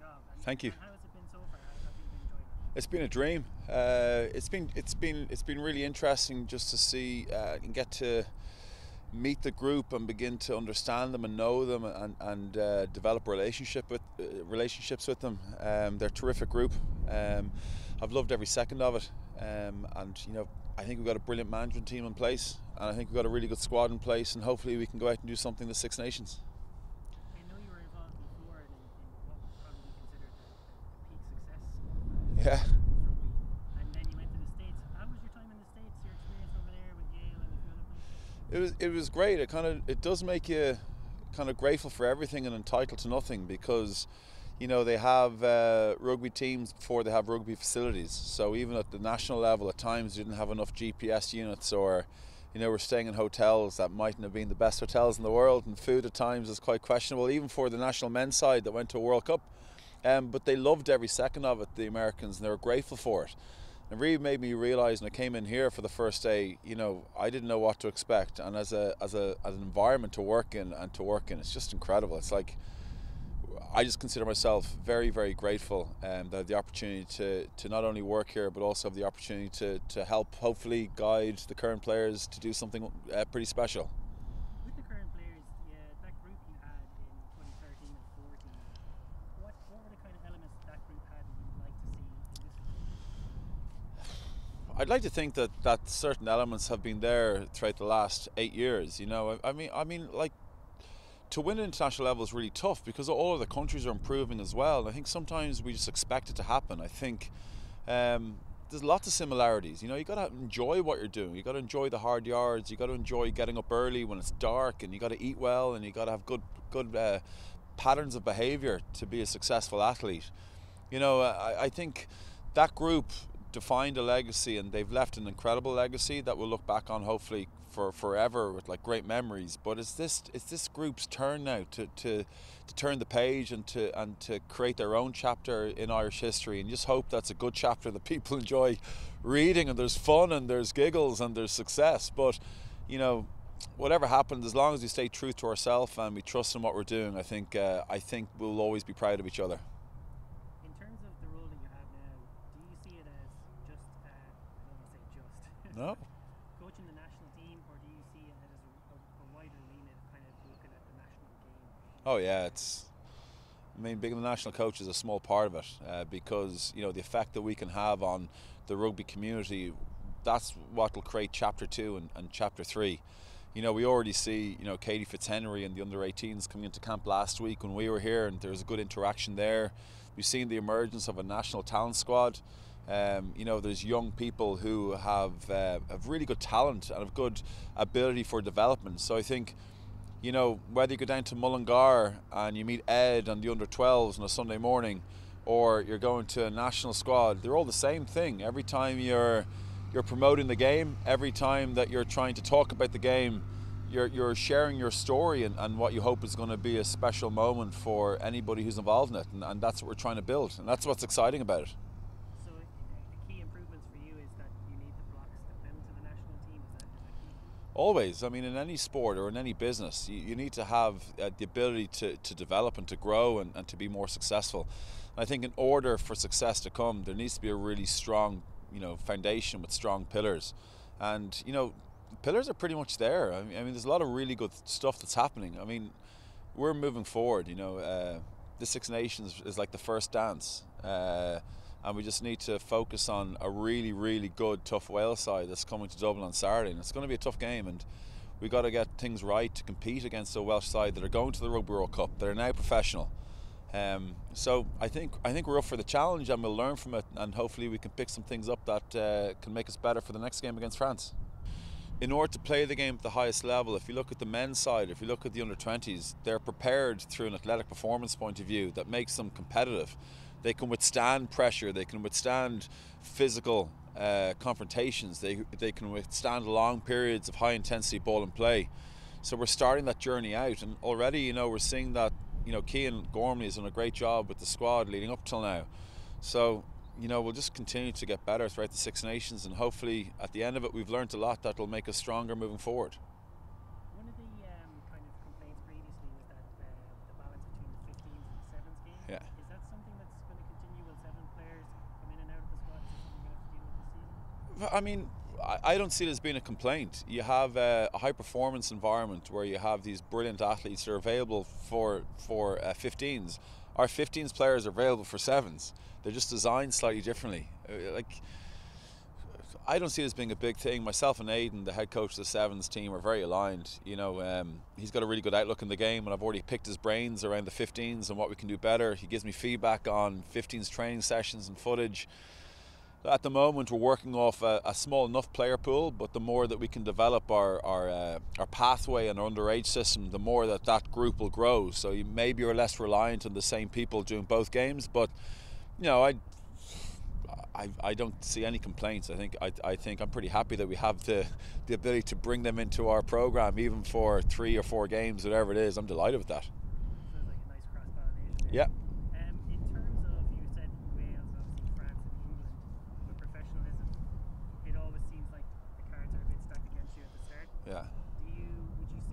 job. Thank you. And how has it been so far? Have you been enjoying it? It's been a dream. It's been really interesting just to see and get to meet the group and begin to understand them and know them and develop relationships with them. They're a terrific group. I've loved every second of it. And I think we've got a brilliant management team in place, and I think we've got a really good squad in place, and hopefully we can go out and do something in the Six Nations. I know you were involved before in what would probably be considered the peak success of Yeah. rugby, and then you went to the States. How was your time in the States? Your experience over there with Yale and a few other places? It was great. It does make you kind of grateful for everything and entitled to nothing, because they have rugby teams before they have rugby facilities. So even at the national level, at times you didn't have enough GPS units, or we're staying in hotels that mightn't have been the best hotels in the world, and food at times is quite questionable, even for the national men's side that went to a World Cup. But they loved every second of it, the Americans, and they were grateful for it. It really made me realise, when I came in here for the first day, I didn't know what to expect, and as an environment to work in, it's just incredible. It's like, I just consider myself very, very grateful that I have the opportunity to not only work here, but also have the opportunity to help, hopefully guide the current players to do something pretty special. With the current players, that group you had in 2013 and 14, what were the kind of elements that group had that you'd like to see in this group? I'd like to think that certain elements have been there throughout the last 8 years. I mean, like, to win at international level is really tough because all of the countries are improving as well. And I think sometimes we just expect it to happen. I think there's lots of similarities. You got to enjoy what you're doing. You got to enjoy the hard yards. You got to enjoy getting up early when it's dark, and you got to eat well, and you got to have good patterns of behaviour to be a successful athlete. I think that group defined a legacy, and they've left an incredible legacy that we'll look back on, hopefully for forever, with like great memories. But it's this group's turn now to turn the page and to create their own chapter in Irish history, and just hope that's a good chapter that people enjoy reading, and there's fun and there's giggles and there's success. But whatever happens, as long as we stay true to ourselves and we trust in what we're doing, I think we'll always be proud of each other. In terms of the role that you have now, do you see it as just, I don't want to say just, No. coaching the national team, or do you see it as a wider remit, kind of looking at the national game? Oh yeah, being the national coach is a small part of it, because the effect that we can have on the rugby community, that's what will create chapter 2 and chapter 3. We already see Katie Fitzhenry and the under-18s coming into camp last week when we were here, and there's a good interaction there. We've seen the emergence of a national talent squad. There's young people who have really good talent and have good ability for development. So I think, whether you go down to Mullingar and you meet Ed and the under-12s on a Sunday morning, or you're going to a national squad, they're all the same thing. Every time you're promoting the game, every time that you're trying to talk about the game, you're sharing your story and what you hope is going to be a special moment for anybody who's involved in it, and that's what we're trying to build, and that's what's exciting about it. So the key improvements for you is that you need the blocks to build to the national team. Is that key? Always. I mean, in any sport or in any business, you need to have the ability to develop and to grow and to be more successful. And I think in order for success to come, there needs to be a really strong foundation with strong pillars. And pillars are pretty much there. I mean, there's a lot of really good stuff that's happening. I mean, we're moving forward. The Six Nations is like the first dance, and we just need to focus on a really, really good, tough Wales side that's coming to Dublin on Saturday, and it's going to be a tough game, and we got to get things right to compete against a Welsh side that are going to the Rugby World Cup, that are now professional. So I think we're up for the challenge, and we'll learn from it, and hopefully we can pick some things up that can make us better for the next game against France. In order to play the game at the highest level, if you look at the men's side, if you look at the under-20s, they're prepared through an athletic performance point of view that makes them competitive. They can withstand pressure, they can withstand physical confrontations, they can withstand long periods of high intensity ball and play. So we're starting that journey out, and already we're seeing that Cian Gormley has done a great job with the squad leading up till now. So we'll just continue to get better throughout the Six Nations, and hopefully at the end of it we've learned a lot that will make us stronger moving forward. One of the kind of complaints previously was that the balance between the 15s and the 7s game. Yeah. Is that something I mean, I don't see it as being a complaint. You have a high performance environment where you have these brilliant athletes that are available for 15s. Our 15s players are available for 7s. They're just designed slightly differently. I don't see it as being a big thing. Myself and Aidan, the head coach of the Sevens team, are very aligned. He's got a really good outlook in the game, and I've already picked his brains around the 15s and what we can do better. He gives me feedback on 15s training sessions and footage. At the moment, we're working off a small enough player pool, but the more that we can develop our pathway and our underage system, the more that group will grow. So maybe you're less reliant on the same people doing both games, but I don't see any complaints. I think I'm pretty happy that we have the ability to bring them into our program, even for 3 or 4 games, whatever it is. I'm delighted with that. Sounds like a nice cross-pollination. Yeah. In terms of, you said Wales, obviously France and England, with professionalism, it always seems like the cards are a bit stacked against you at the start. Yeah. Would you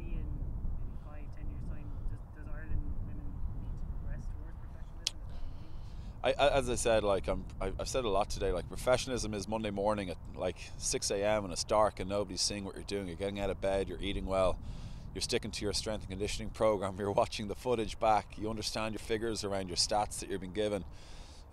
see in maybe 5-10 years time, does Ireland women need to progress towards professionalism? Is that an aim? As I said, I've said a lot today. Like, professionalism is Monday morning at 6 a.m. and it's dark and nobody's seeing what you're doing. You're getting out of bed, you're eating well, you're sticking to your strength and conditioning program, you're watching the footage back, you understand your figures around your stats that you've been given.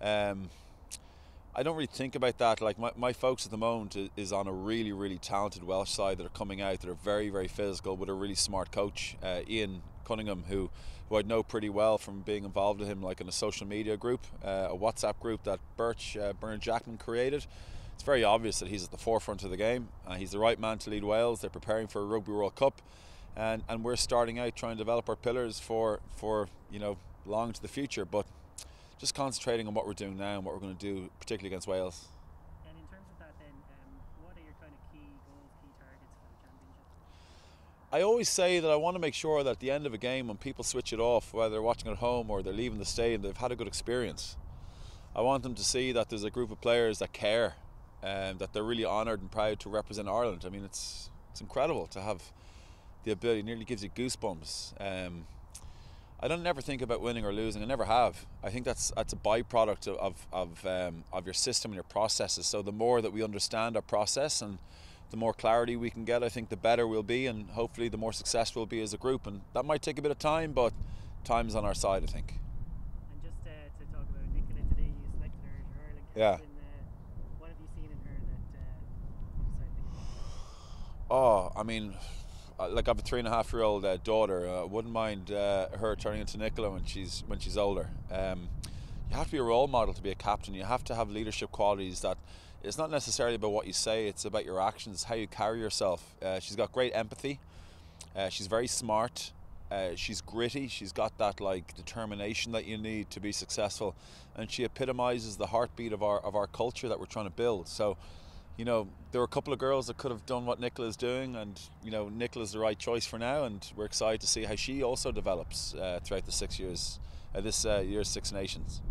I don't really think about that. Like, my focus at the moment is on a really, really talented Welsh side that are coming out, that are very, very physical, with a really smart coach, Ian Cunningham, who I know pretty well from being involved with him, like in a social media group, a WhatsApp group that Bernard Jackman created. It's very obvious that he's at the forefront of the game. He's the right man to lead Wales. They're preparing for a Rugby World Cup, and we're starting out trying to develop our pillars for long into the future. But just concentrating on what we're doing now and what we're going to do, particularly against Wales. And in terms of that then, what are your kind of key goals, key targets for the championship? I always say that I want to make sure that at the end of a game, when people switch it off, whether they're watching at home or they're leaving the stadium, they've had a good experience. I want them to see that there's a group of players that care, and that they're really honoured and proud to represent Ireland. I mean, it's incredible to have the ability. It nearly gives you goosebumps. I don't never think about winning or losing. I never have. I think that's a byproduct of your system and your processes. So the more that we understand our process and the more clarity we can get, I think the better we'll be, and hopefully the more successful we'll be as a group. And that might take a bit of time, but time's on our side, I think. And just to talk about Nicola today, you selected her as your Ireland captain. Yeah. What have you seen in her that you decided to give her? Oh, I mean, like, I have a 3.5-year-old daughter. I wouldn't mind her turning into Nicola when she's older. You have to be a role model to be a captain. You have to have leadership qualities that it's not necessarily about what you say, it's about your actions, how you carry yourself. She's got great empathy. She's very smart. She's gritty. She's got that determination that you need to be successful, and she epitomizes the heartbeat of our culture that we're trying to build. So, there were a couple of girls that could have done what Nicola's doing, and Nicola's the right choice for now, and we're excited to see how she also develops throughout the 6 years, this year's Six Nations.